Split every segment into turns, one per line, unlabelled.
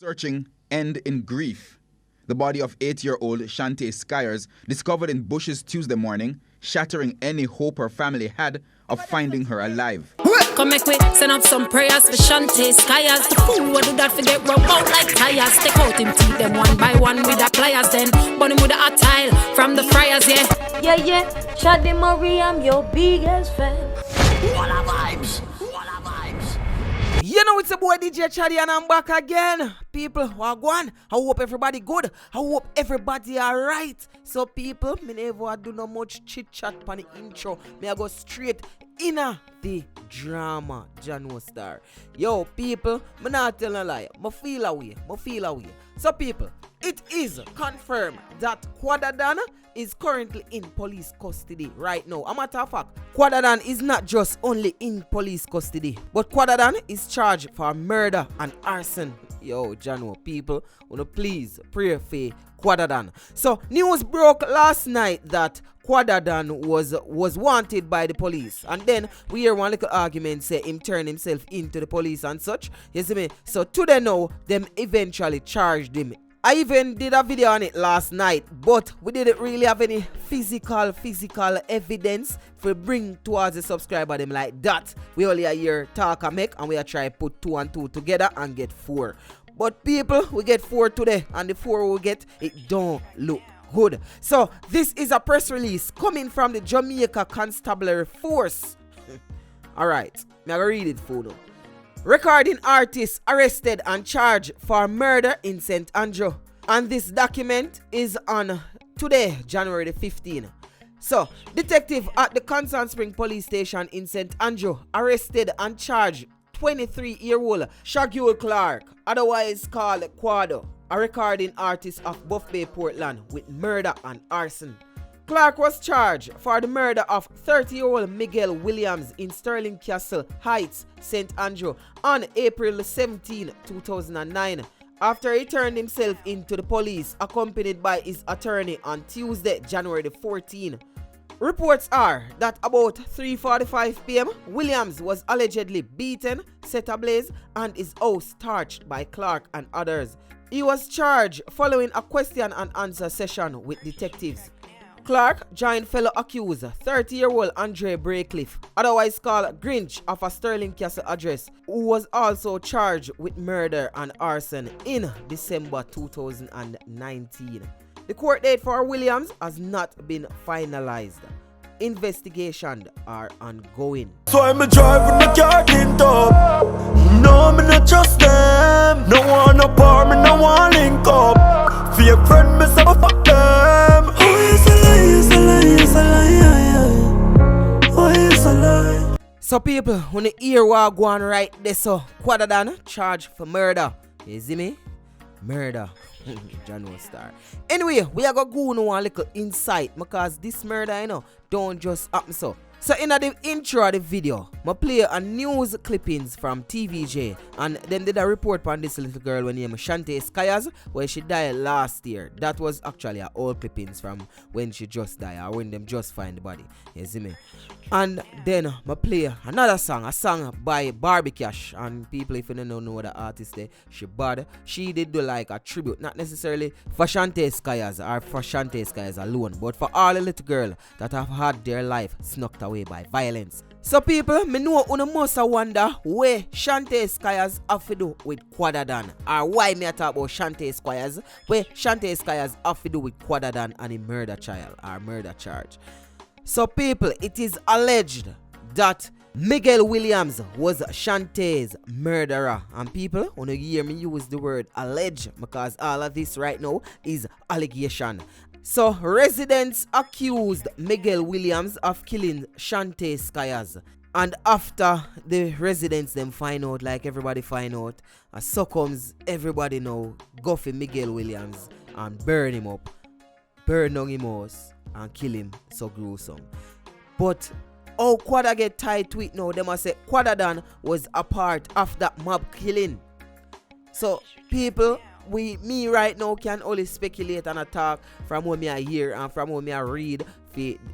Searching end in grief. The body of 8-year-old Shantae Sky discovered in bushes Tuesday morning, shattering any hope her family had of finding her alive.
Come make we send up some prayers for Shantae Sky. The fool what do that forget rub out like tires. Take out him teeth them one by one with the pliers. Then burn him with a hot tile from the fryers, yeah.
Yeah, Chaddy Marie, I'm your biggest fan.
Quada vibes.
You know it's a boy DJ Chaddy and I'm back again. People, wagwan. I hope everybody good. I hope everybody alright. So people, me never do no much chit chat on the intro. Me I go straight inna the drama. Jano Star. Yo people, me not tell a lie. Me feel away. So people, it is confirmed that Quada is currently in police custody right now. A matter of fact, Quada is not just only in police custody, but Quada is charged for murder and arson. Yo, Jano, people, wanna please pray for Quada. So, news broke last night that Quada was wanted by the police, and then we hear one little argument say him turn himself into the police and such. You see me? So today now, them eventually charged him. I even did a video on it last night, but we didn't really have any physical evidence for bring towards the subscriber them like that. We only hear talk and make, and we are try put 2 and 2 together and get 4. But people, we get 4 today, and the 4 we get, it don't look good. So this is a press release coming from the Jamaica Constabulary Force. Alright, I'm gonna read it for you. Recording artist arrested and charged for murder in St. Andrew. And this document is on today, January the 15th. So, detective at the Constant Spring Police Station in St. Andrew arrested and charged 23-year-old Shagul Clark, otherwise called Quada, a recording artist of Buff Bay, Portland, with murder and arson. Clark was charged for the murder of 30-year-old Miguel Williams in Sterling Castle Heights, St. Andrew, on April 17, 2009, after he turned himself into the police, accompanied by his attorney on Tuesday, January 14. Reports are that about 3:45 p.m., Williams was allegedly beaten, set ablaze, and his house torched by Clark and others. He was charged following a question and answer session with detectives. Clark joined fellow accused 30-year-old Andre Braycliffe, otherwise called Grinch, of a Sterling Castle address, who was also charged with murder and arson in December 2019. The court date for Williams has not been finalized. Investigations are ongoing.
So I'm driving the car in top. No, me not trust them. No one up or me no one link up. For your friend, me say fuck them.
So people, when you hear what go on right there, so Quada charged for murder. You see me? Murder. Jano Star. Anyway, we are going to go on one little insight, because this murder, don't just happen so. So in the intro of the video, I play a news clippings from TVJ, and then did a report on this little girl named Shantae Sky, where she died last year. That was actually a old clippings from when she just died, or when them just find the body. You see me? And then I play another song, a song by Barbie Cash. And people, if you don't know the artist there, she bad. She did do like a tribute, not necessarily for Shantae Sky or for Shantae Sky alone, but for all the little girls that have had their life snuffed away by violence. So people, me know you must wonder where Shantae Sky have to do with Quada, or why me talk about Shantae Sky, where Shantae Sky have to do with Quada and a murder trial or murder charge. So people, it is alleged that Miguel Williams was Shantae's murderer. And people, when you hear me use the word alleged, because all of this right now is allegation. So residents accused Miguel Williams of killing Shantae Sky. And after the residents them find out, like everybody find out, so comes everybody now go for Miguel Williams and burn him up, burn down him house, and kill him so gruesome. But how Quada get tied to it now, they must say Quada was a part of that mob killing. So people, me right now can only speculate and attack from what I hear and from what I read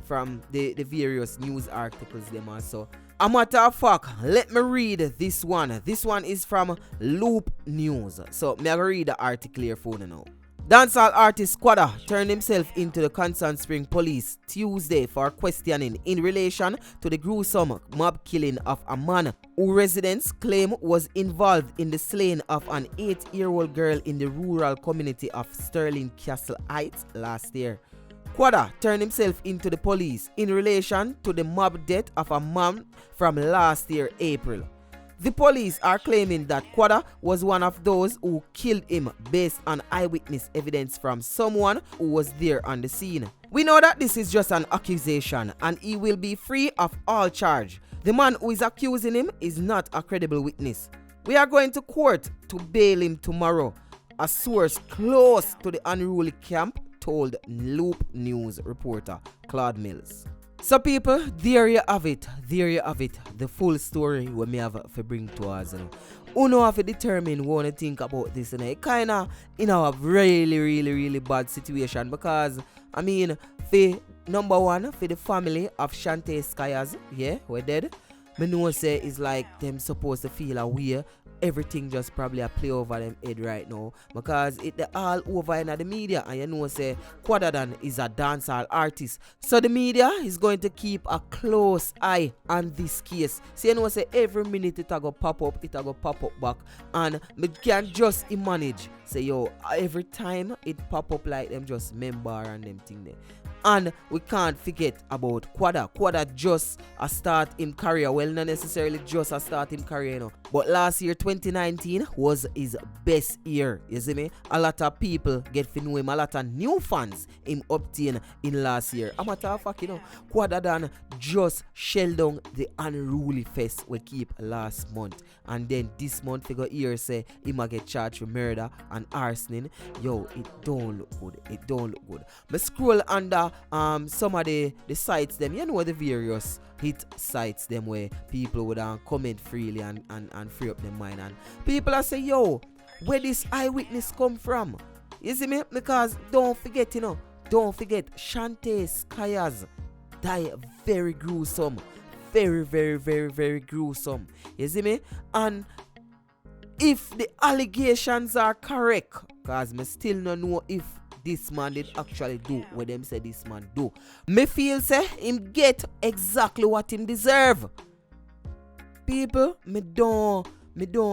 from the various news articles them also. A matter of fact, let me read this one. This one is from Loop News. So, me gonna read the article here for you now. Dancehall artist Quada turned himself into the Constant Spring police Tuesday for questioning in relation to the gruesome mob killing of a man who residents claim was involved in the slaying of an 8-year-old girl in the rural community of Sterling Castle Heights last year. Quada turned himself into the police in relation to the mob death of a man from last year, April. The police are claiming that Quada was one of those who killed him based on eyewitness evidence from someone who was there on the scene. We know that this is just an accusation and he will be free of all charge. The man who is accusing him is not a credible witness. We are going to court to bail him tomorrow, a source close to the Unruly camp told Loop News reporter Claude Mills. So people, there you have it, the full story we may have to bring to us. Who know have to determine what to think about this, It kind of, a really bad situation because, I mean, for number one, for the family of Shantae Sky, we're dead. Me know say it's like them supposed to feel a way. Everything just probably a play over them head right now because they're all over in the media, and you know say Quada is a dancehall artist, so the media is going to keep a close eye on this case. So you know say every minute it a go pop up back, and me can't just manage say yo every time it pop up like them just member and them thing there. And we can't forget about Quada. Quada just a start in career. Well, not necessarily just a start in career, but last year, 2019, was his best year. You see me? A lot of people get to know him. A lot of new fans him obtain in last year. A matter of fact, Quada just shell down the Unruly Fest we keep last month. And then this month, we got here say he might get charged with murder and arsoning. Yo, it don't look good. Me scroll under some of the sites them, the various hit sites them where people would comment freely and free up their mind, and people are say yo where this eyewitness come from, you see me? Because don't forget Shantae Sky die very gruesome, very gruesome, you see me? And if the allegations are correct, cause me still don't know if this man did actually do what them say this man do, me feel say him get exactly what him deserve. People, me don't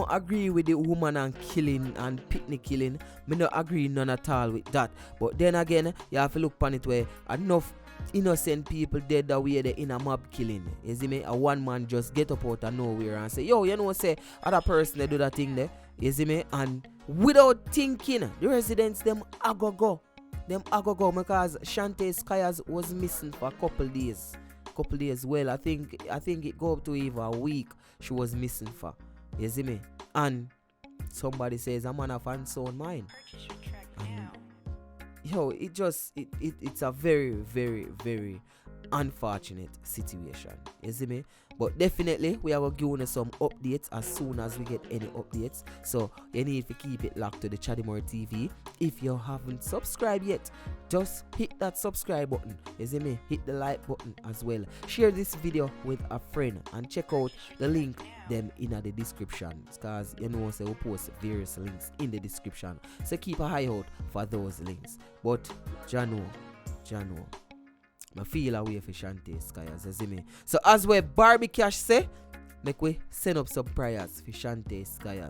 agree with the woman and killing and picnic killing. Me don't agree none at all with that. But then again, you have to look upon it where enough innocent people dead that way they in a mob killing. You see me? A one man just get up out of nowhere and say, yo, say other person they do that thing there. You see me? And without thinking, the residents them go because Shantae Sky was missing for a couple days. Well, I think it go up to even a week she was missing for. You see me? And somebody says a man of unsound mind. And it's a very unfortunate situation. You see me? But definitely, we are going to give you some updates as soon as we get any updates. So, you need to keep it locked to the Chaddy TV. If you haven't subscribed yet, just hit that subscribe button. You see me? Hit the like button as well. Share this video with a friend and check out the link them in the description. Because so we'll post various links in the description. So, keep an eye out for those links. But, Jano. I feel away for Shantae Sky, you see me? So as we Barbie Cash say, make we send up some prayers for Shantae Sky.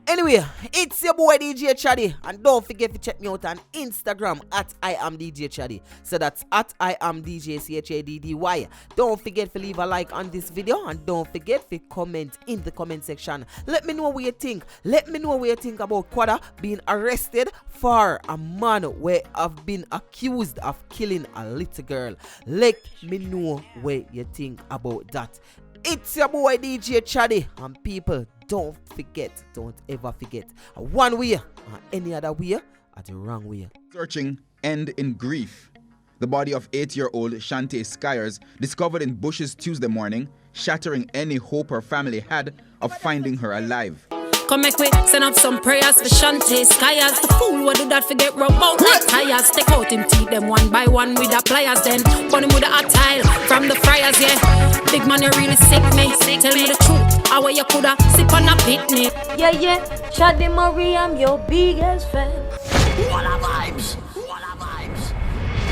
Anyway, it's your boy DJ Chaddy, and don't forget to check me out on Instagram at I am DJ Chaddy. So that's at I am DJ CHADDY. Don't forget to leave a like on this video, and don't forget to comment in the comment section. Let me know what you think. Let me know what you think about Quada being arrested for a man where I've been accused of killing a little girl. Let me know what you think about that. It's your boy DJ Chaddy, and people, don't ever forget, one way or any other way are the wrong way.
Searching end in grief. The body of 8-year-old Shantae Sky discovered in bushes Tuesday morning, shattering any hope her family had of finding her alive.
Come make we send up some prayers for Shantae Sky. As the fool what do that forget rub out like tires. Take out him teeth them one by one with the pliers. Then burn him with a hot tile from the fryers, yeah. Big man, you really sick me. Tell me the truth, how you coulda sip on a picnic.
Yeah, Chaddy Marie, I'm your biggest fan.